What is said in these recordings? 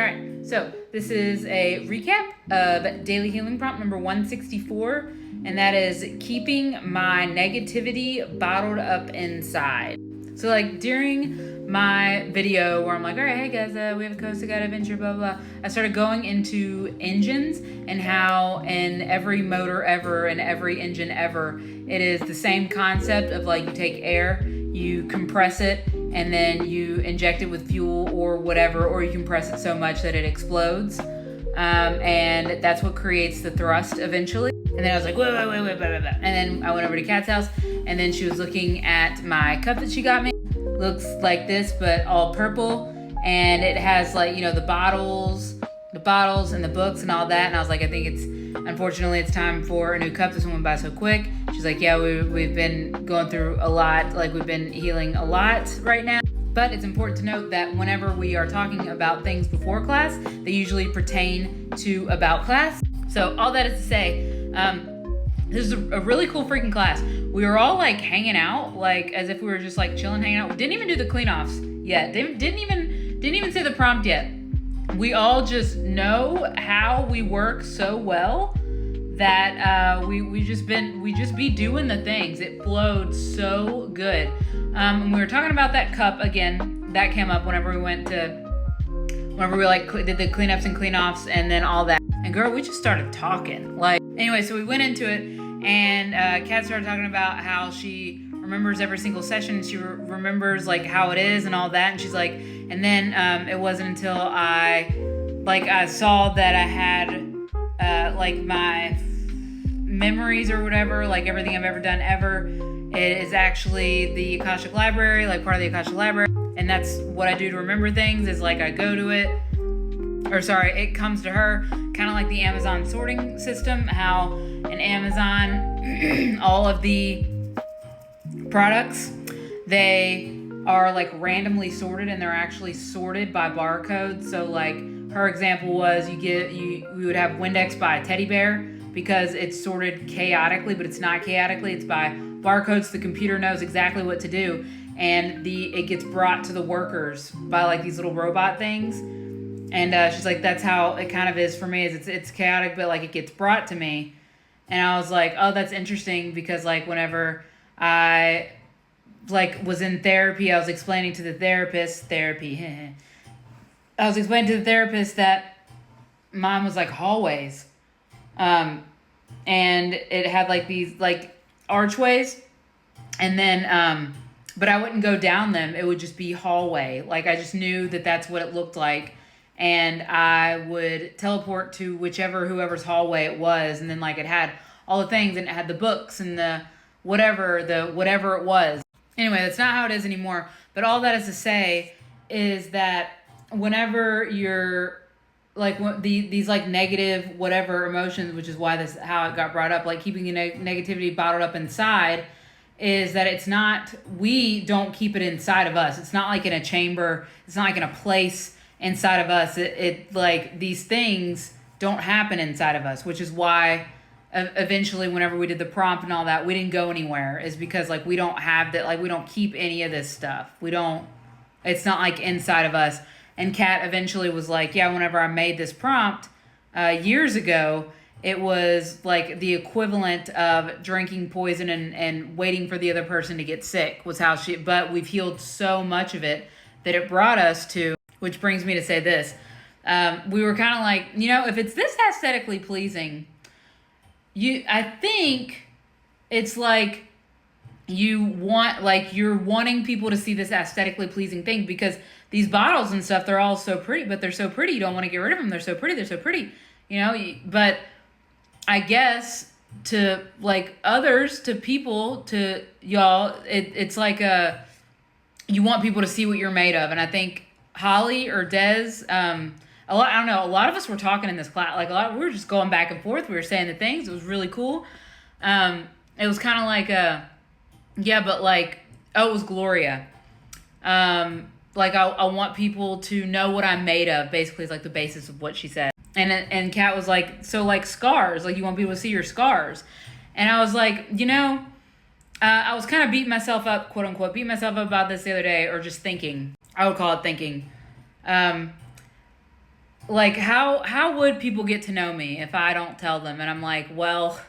All right, so this is a recap of daily healing prompt number 164, and that is keeping my negativity bottled up inside. So like during my video where I'm like, all right, hey guys, we have a Coast to God adventure, blah, blah, blah. I started going into engines and how in every motor ever and every engine ever, it is the same concept of like you take air, you compress it, and then you inject it with fuel or whatever, or you compress it so much that it explodes. And that's what creates the thrust eventually. And then I was like, wait, blah, blah, blah. And then I went over to Kat's house, and then she was looking at my cup that she got me. Looks like this, but all purple. And it has like, you know, the bottles and the books and all that. And I was like, I think unfortunately it's time for a new cup. This one went by so quick. She's like, yeah, we've been going through a lot. Like we've been healing a lot right now. But it's important to note that whenever we are talking about things before class, they usually pertain to about class. So all that is to say, this is a really cool freaking class. We were all like hanging out, like as if we were just like chilling, hanging out. We didn't even do the clean offs yet. They didn't even say the prompt yet. We all just know how we work so well that we just be doing the things. It flowed so good. And we were talking about that cup again. That came up whenever we like did the cleanups and clean offs and then all that. And girl, we just started talking. Like anyway, so we went into it, and Kat started talking about how she remembers every single session. She remembers like how it is and all that. And she's like, and then it wasn't until I saw that I had like my memories or whatever, like everything I've ever done ever, it is actually the Akashic Library, like part of the Akashic Library. And that's what I do to remember things, is like I go to it, it comes to her, kind of like the Amazon sorting system, how in Amazon, all of the products, they are like randomly sorted, and they're actually sorted by barcodes. So like her example was we would have Windex by a teddy bear because it's sorted chaotically, but it's not chaotically, it's by barcodes. The computer knows exactly what to do, and it gets brought to the workers by like these little robot things. And she's like, that's how it kind of is for me, is it's chaotic, but like it gets brought to me. And I was like, oh, that's interesting, because like whenever I like was in therapy, I was explaining to the therapist that mine was like hallways. And it had like these like archways, and then but I wouldn't go down them. It would just be hallway. Like I just knew that that's what it looked like, and I would teleport to whoever's hallway it was, and then like it had all the things, and it had the books and the whatever it was. Anyway, that's not how it is anymore. But all that is to say is that whenever you're like these like negative whatever emotions, which is why how it got brought up, like keeping the negativity bottled up inside, is that it's not, we don't keep it inside of us. It's not like in a chamber. It's not like in a place inside of us. It like these things don't happen inside of us, which is why eventually whenever we did the prompt and all that, we didn't go anywhere, is because like we don't have that, like we don't keep any of this stuff. It's not like inside of us. And Kat eventually was like, yeah, whenever I made this prompt years ago, it was like the equivalent of drinking poison and waiting for the other person to get sick, was how but we've healed so much of it that it brought us to, which brings me to say this. We were kind of like, you know, if it's this aesthetically pleasing, I think it's like you're wanting people to see this aesthetically pleasing thing, because these bottles and stuff, they're all so pretty, but they're so pretty, you don't want to get rid of them. They're so pretty, you know, but I guess to like others, to people, to y'all, it's like you want people to see what you're made of. And I think Holly or Des, a lot of us were talking in this class, like we were just going back and forth. We were saying the things. It was really cool. It was kind of like it was Gloria. Like I want people to know what I'm made of, basically, is like the basis of what she said. And Kat was like, so like scars, like you want people to see your scars. And I was like, you know, I was kind of beating myself up, quote unquote, about this the other day, or just thinking. I would call it thinking. like how would people get to know me if I don't tell them? And I'm like, well,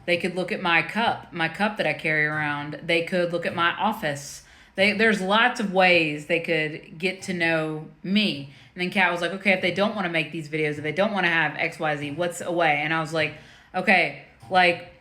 they could look at my cup that I carry around. They could look at my office. There's lots of ways they could get to know me. And then Kat was like, okay, if they don't want to make these videos, if they don't want to have XYZ, what's a way? And I was like, okay, like,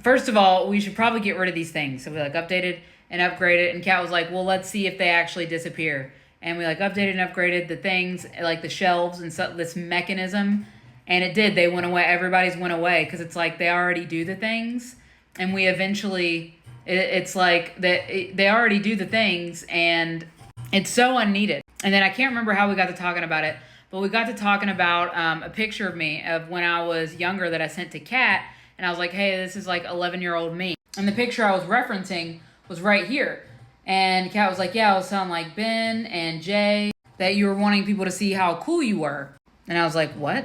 first of all, we should probably get rid of these things. So we like updated and upgraded. And Kat was like, well, let's see if they actually disappear. And we like updated and upgraded the things, like the shelves and so this mechanism. And it did. They went away. Everybody's went away because it's like they already do the things. And we eventually, it's like that they already do the things and it's so unneeded. And then I can't remember how we got to talking about it, but we got to talking about a picture of me of when I was younger that I sent to Kat. And I was like, hey, this is like 11-year-old me. And the picture I was referencing was right here. And Kat was like, yeah, I was telling like Ben and Jay that you were wanting people to see how cool you were. And I was like, what?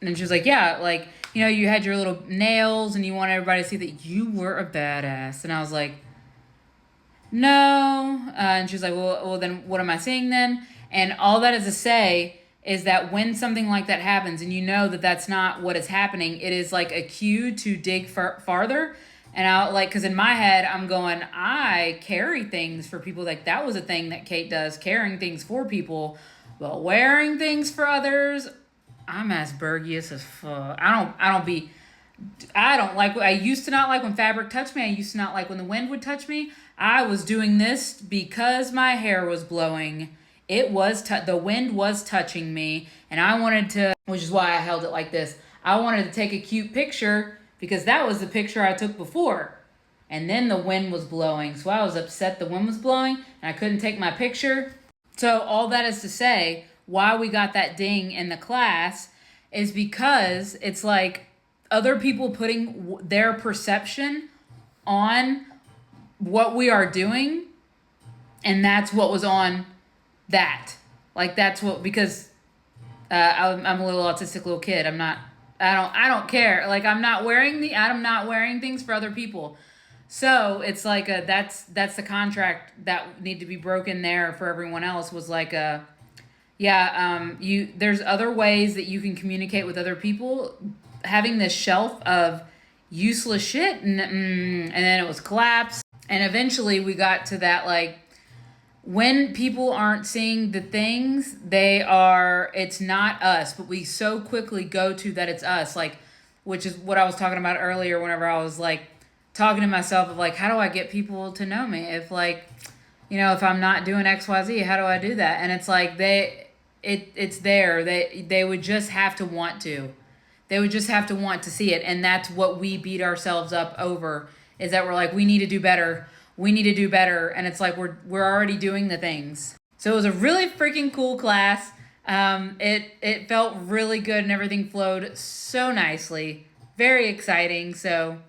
And she was like, yeah, like, you know, you had your little nails and you want everybody to see that you were a badass. And I was like, no. And she was like, well, then what am I seeing then? And all that is to say is that when something like that happens and you know that that's not what is happening, it is like a cue to dig farther. And I like, because in my head, I'm going, I carry things for people. Like that was a thing that Kate does, carrying things for people, but wearing things for others. I'm Aspergius as fuck. I don't like, I used to not like when fabric touched me. I used to not like when the wind would touch me. I was doing this because my hair was blowing. It was, the wind was touching me and I wanted to, which is why I held it like this. I wanted to take a cute picture because that was the picture I took before. And then the wind was blowing. So I was upset the wind was blowing and I couldn't take my picture. So all that is to say, why we got that ding in the class is because it's like other people putting their perception on what we are doing. And that's what was on that. Like that's what, because I'm a little autistic little kid. I don't care. Like I'm not wearing things for other people. So it's like that's the contract that need to be broken there for everyone else was like there's other ways that you can communicate with other people. Having this shelf of useless shit and then it was collapsed. And eventually we got to that, like, when people aren't seeing the things, it's not us, but we so quickly go to that it's us, like, which is what I was talking about earlier whenever I was, like, talking to myself of, like, how do I get people to know me? If, like, you know, if I'm not doing XYZ, how do I do that? And it's like, it's there. They would just have to want to. They would just have to want to see it. And that's what we beat ourselves up over, is that we're like, we need to do better. We need to do better. And it's like, we're already doing the things. So it was a really freaking cool class. It felt really good and everything flowed so nicely. Very exciting. So